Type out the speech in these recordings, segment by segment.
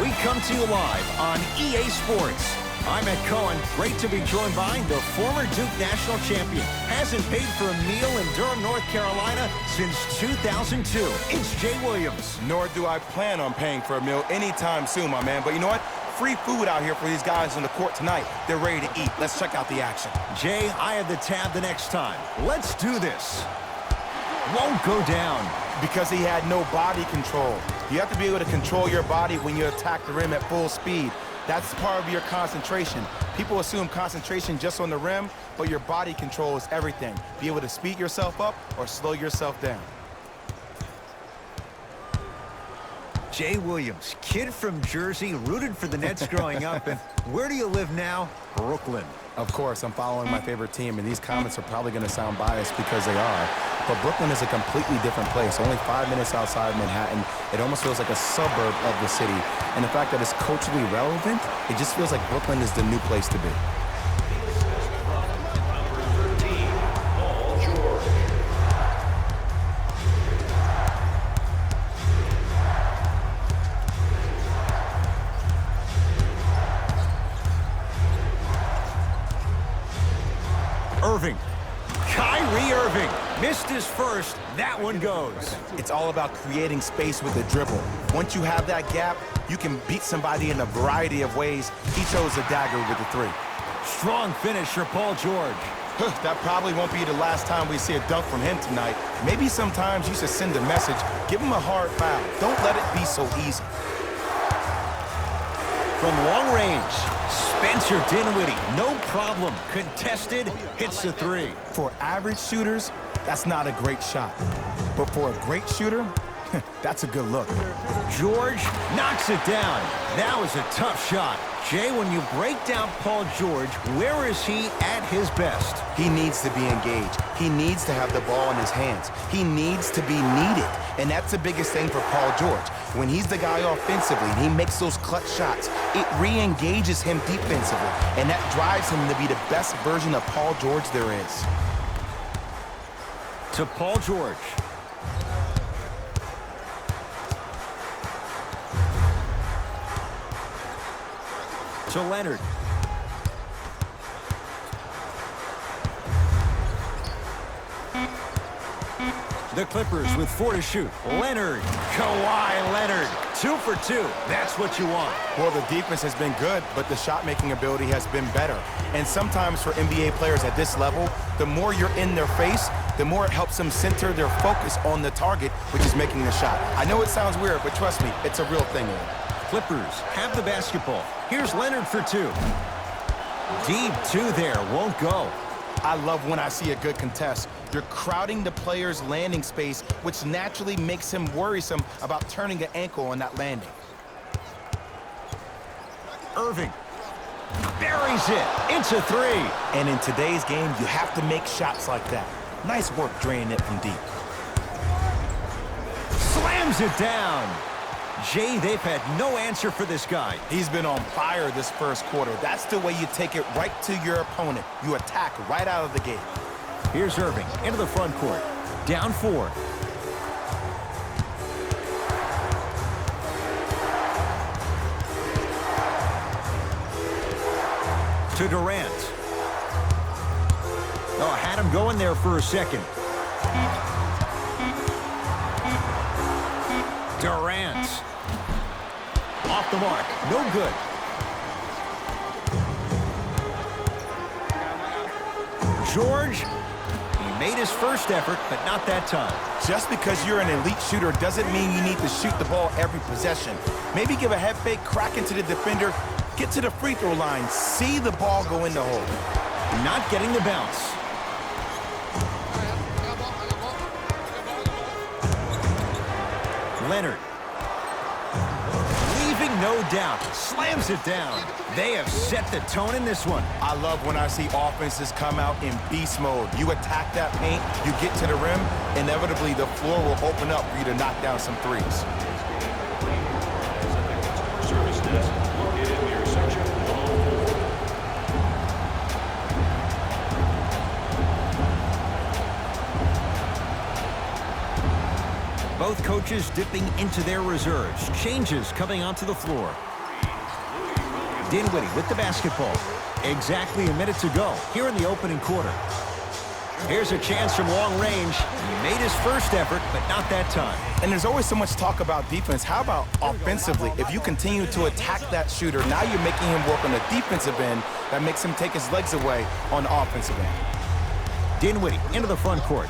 We come to you live on EA Sports. I'm Ed Cohen. Great to be joined by the former Duke national champion. Hasn't paid for a meal in Durham, North Carolina since 2002. It's Jay Williams. Nor do I plan on paying for a meal anytime soon, my man. But you know what? Free food out here for these guys on the court tonight. They're ready to eat. Let's check out the action. Jay, I have the tab the next time. Let's do this. Won't go down. Because he had no body control. You have to be able to control your body when you attack the rim at full speed. That's part of your concentration. People assume concentration just on the rim, but your body control is everything. Be able to speed yourself up or slow yourself down. Jay Williams, kid from Jersey, rooted for the Nets growing up. And where do you live now? Brooklyn. Of course, I'm following my favorite team, and these comments are probably going to sound biased because they are. But Brooklyn is a completely different place. Only 5 minutes outside Manhattan. It almost feels like a suburb of the city. And the fact that it's culturally relevant, it just feels like Brooklyn is the new place to be. Irving. Kyrie Irving. Missed his first. That one goes. It's all about creating space with a dribble. Once you have that gap, you can beat somebody in a variety of ways. He chose a dagger with the three. Strong finish for Paul George. That probably won't be the last time we see a dunk from him tonight. Maybe sometimes you should send a message. Give him a hard foul. Don't let it be so easy. From long range, Spencer Dinwiddie, no problem. Contested, hits the three. For average shooters, that's not a great shot. But for a great shooter, that's a good look. George knocks it down. That was a tough shot. Jay, when you break down Paul George, where is he at his best? He needs to be engaged. He needs to have the ball in his hands. He needs to be needed. And that's the biggest thing for Paul George. When he's the guy offensively and he makes those clutch shots, it re-engages him defensively. And that drives him to be the best version of Paul George there is. To Paul George. To Leonard. The Clippers with 4 to shoot. Leonard. Kawhi Leonard. 2 for 2. That's what you want. Well, the defense has been good, but the shot-making ability has been better. And sometimes for NBA players at this level, the more you're in their face, the more it helps them center their focus on the target, which is making the shot. I know it sounds weird, but trust me, it's a real thing. Clippers have the basketball. Here's Leonard for 2. Deep 2 there. Won't go. I love when I see a good contest. You're crowding the player's landing space, which naturally makes him worrisome about turning an ankle on that landing. Irving buries it. It's a 3. And in today's game, you have to make shots like that. Nice work draining it from deep. Slams it down. Jay, they've had no answer for this guy. He's been on fire this first quarter. That's the way you take it right to your opponent. You attack right out of the gate. Here's Irving into the front court. Down 4. To Durant. Oh, had him going there for a second. Durant. Off the mark. No good. George. He made his first effort, but not that time. Just because you're an elite shooter doesn't mean you need to shoot the ball every possession. Maybe give a head fake, crack into the defender, get to the free throw line, see the ball go in the hole. Not getting the bounce. Leonard. Leaving no doubt. Slams it down. They have set the tone in this one. I love when I see offenses come out in beast mode. You attack that paint, you get to the rim, inevitably the floor will open up for you to knock down some threes. Both coaches dipping into their reserves. Changes coming onto the floor. Dinwiddie with the basketball. Exactly a minute to go here in the opening quarter. Here's a chance from long range. He made his first effort, but not that time. And there's always so much talk about defense. How about offensively? If you continue to attack that shooter, now you're making him work on the defensive end. That makes him take his legs away on the offensive end. Dinwiddie into the front court.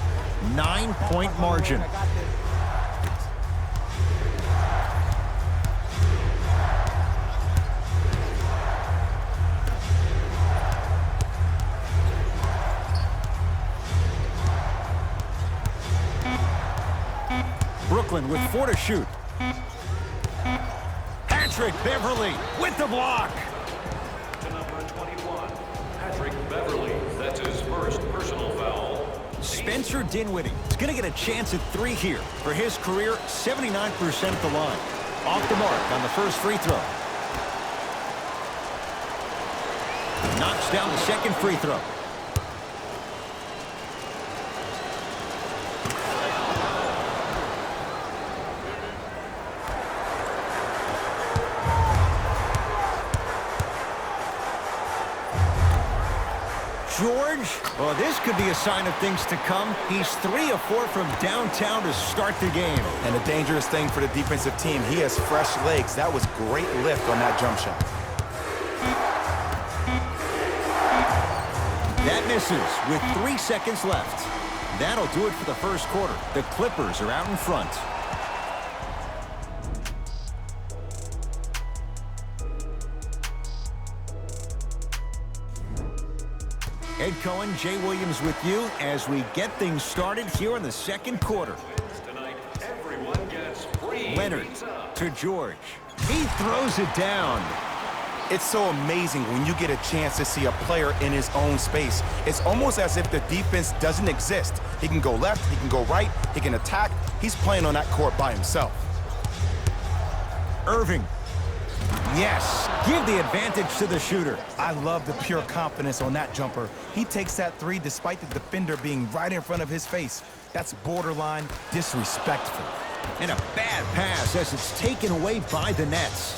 9-point margin. Brooklyn with 4 to shoot. Patrick Beverly with the block. To number 21, Patrick Beverly. That's his first personal foul. Spencer Dinwiddie is going to get a chance at 3 here. For his career, 79% at the line. Off the mark on the first free throw. Knocks down the second free throw. George, well, this could be a sign of things to come. He's 3 of 4 from downtown to start the game. And a dangerous thing for the defensive team, he has fresh legs. That was great lift on that jump shot. That misses with 3 seconds left. That'll do it for the first quarter. The Clippers are out in front. Ed Cohen, Jay Williams with you as we get things started here in the second quarter. Tonight, everyone gets free. Leonard to George. He throws it down. It's so amazing when you get a chance to see a player in his own space. It's almost as if the defense doesn't exist. He can go left, he can go right, he can attack. He's playing on that court by himself. Irving. Yes, give the advantage to the shooter. I love the pure confidence on that jumper. He takes that 3 despite the defender being right in front of his face. That's borderline disrespectful. And a bad pass as it's taken away by the Nets.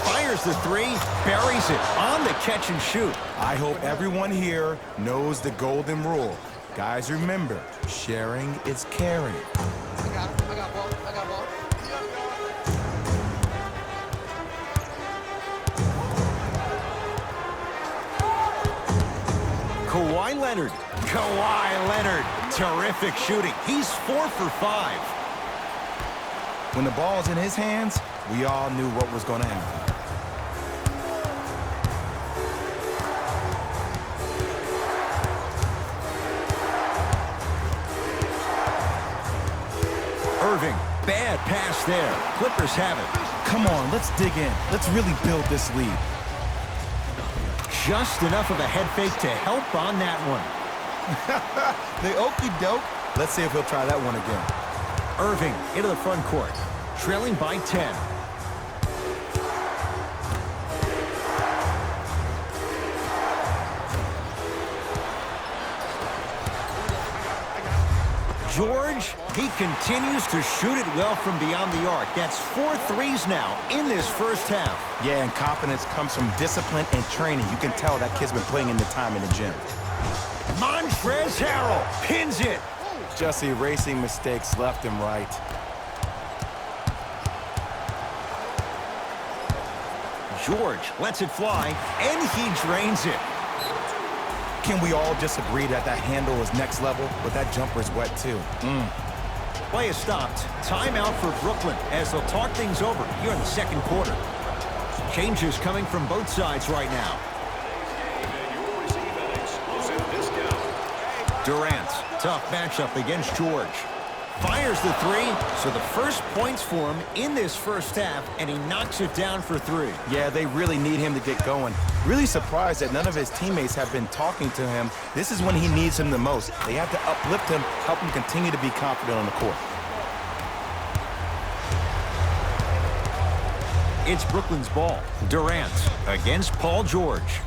Fires the 3, buries it on the catch and shoot. I hope everyone here knows the golden rule. Guys, remember, sharing is caring. I got ball. Kawhi Leonard. Kawhi Leonard. Terrific shooting. He's 4 for 5. When the ball's in his hands, we all knew what was going to happen. Irving, bad pass there. Clippers have it. Come on, let's dig in. Let's really build this lead. Just enough of a head fake to help on that one. The okie doke. Let's see if he'll try that one again. Irving into the front court, trailing by 10. George, he continues to shoot it well from beyond the arc. That's 4 threes now in this first half. Yeah, and confidence comes from discipline and training. You can tell that kid's been putting in the time in the gym. Montrezl Harrell pins it. Just erasing mistakes left and right. George lets it fly, and he drains it. Can we all just agree that that handle is next level, but that jumper's wet too? Play is stopped. Timeout for Brooklyn as they'll talk things over here in the second quarter. Changes coming from both sides right now. You'll receive an exclusive discount. Durant, tough matchup against George. Fires the 3, so the first points for him in this first half, and he knocks it down for 3. Yeah, they really need him to get going. Really surprised that none of his teammates have been talking to him. This is when he needs him the most. They have to uplift him, help him continue to be confident on the court. It's Brooklyn's ball. Durant against Paul George.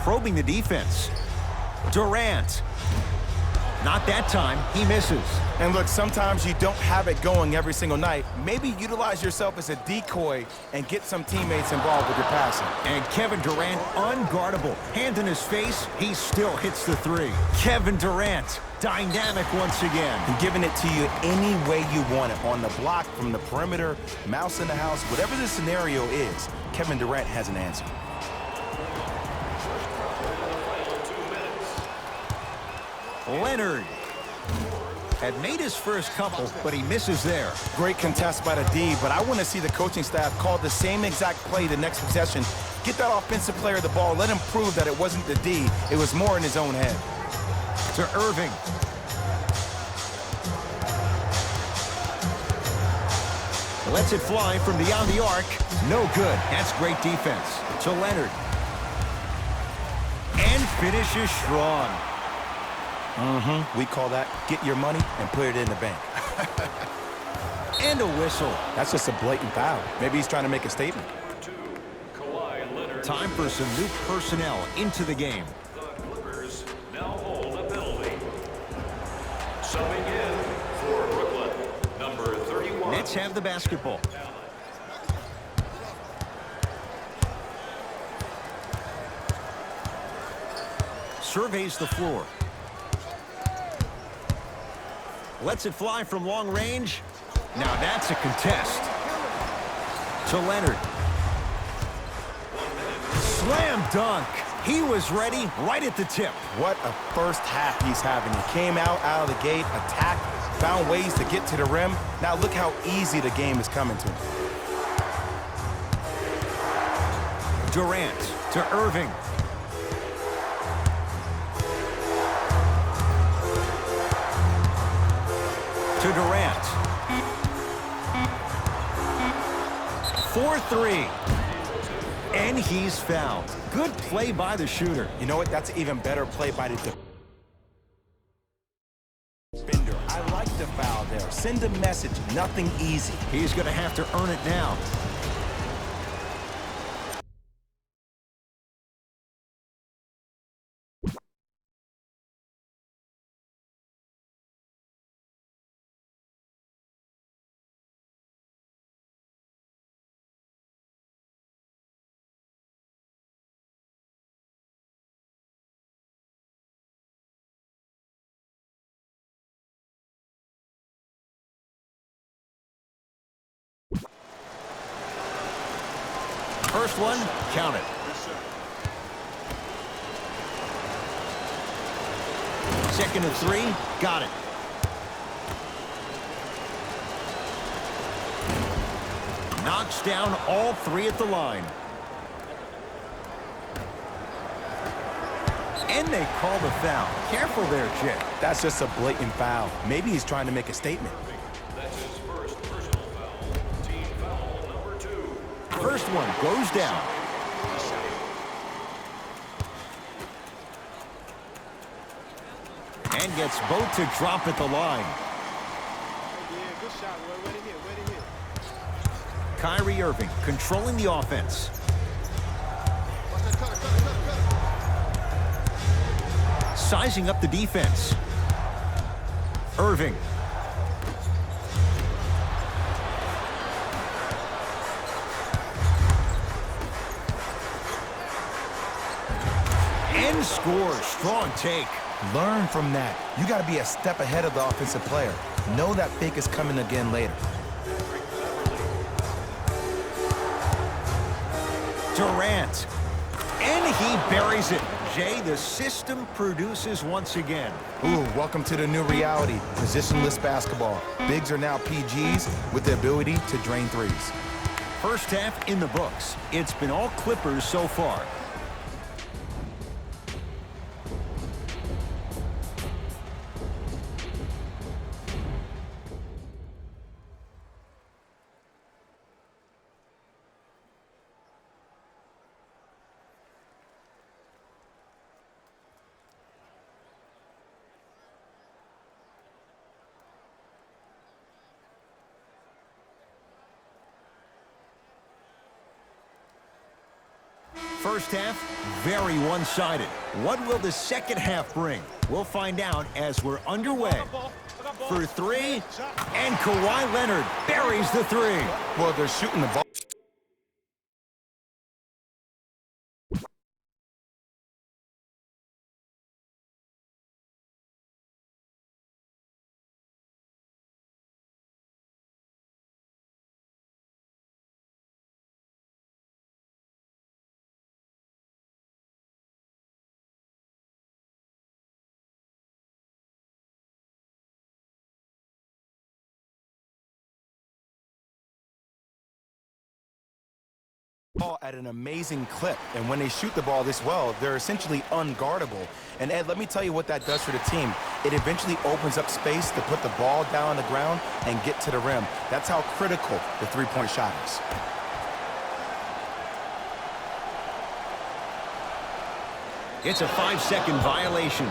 probing the defense. Durant. Not that time. He misses. And look, sometimes you don't have it going every single night. Maybe utilize yourself as a decoy and get some teammates involved with your passing. And Kevin Durant, unguardable. Hand in his face, he still hits the three. Kevin Durant, dynamic once again. And giving it to you any way you want it. On the block, from the perimeter, mouse in the house, whatever the scenario is, Kevin Durant has an answer. Leonard had made his first couple, but he misses there. Great contest by the D, but I want to see the coaching staff call the same exact play the next possession. Get that offensive player the ball. Let him prove that it wasn't the D. It was more in his own head. To Irving. Lets it fly from beyond the arc. No good. That's great defense. To Leonard. And finishes strong. We call that get your money and put it in the bank. And a whistle. That's just a blatant foul. Maybe he's trying to make a statement. Time for some new personnel into the game. The Clippers now hold a penalty. Subbing in for Brooklyn, number 31. Nets have the basketball. Surveys the floor. Lets it fly from long range. Now that's a contest. To Leonard. Slam dunk. He was ready right at the tip. What a first half he's having. He came out of the gate, attacked, found ways to get to the rim. Now look how easy the game is coming to him. Durant to Irving. To Durant. 4-3. And he's fouled. Good play by the shooter. You know what? That's an even better play by the defender. I like the foul there. Send a message. Nothing easy. He's going to have to earn it now. First one, count it. Second and 3, got it. Knocks down all 3 at the line. And they call the foul. Careful there, Jay. That's just a blatant foul. Maybe he's trying to make a statement. That's his first personal foul. Team foul number 2. First one goes down. And gets both to drop at the line. Kyrie Irving controlling the offense. Sizing up the defense. Irving. And scores. Strong take. Learn from that. You got to be a step ahead of the offensive player. Know that fake is coming again later. Durant. And he buries it. Jay, the system produces once again. Ooh, welcome to the new reality. Positionless basketball. Bigs are now PGs with the ability to drain threes. First half in the books. It's been all Clippers so far. First half, very one-sided. What will the second half bring? We'll find out as we're underway. For three, and Kawhi Leonard buries the three. Well, they're shooting the ball. Ball at an amazing clip, and when they shoot the ball this well, they're essentially unguardable. And Ed, let me tell you what that does for the team. It eventually opens up space to put the ball down on the ground and get to the rim. That's how critical the three-point shot is. It's a 5-second violation.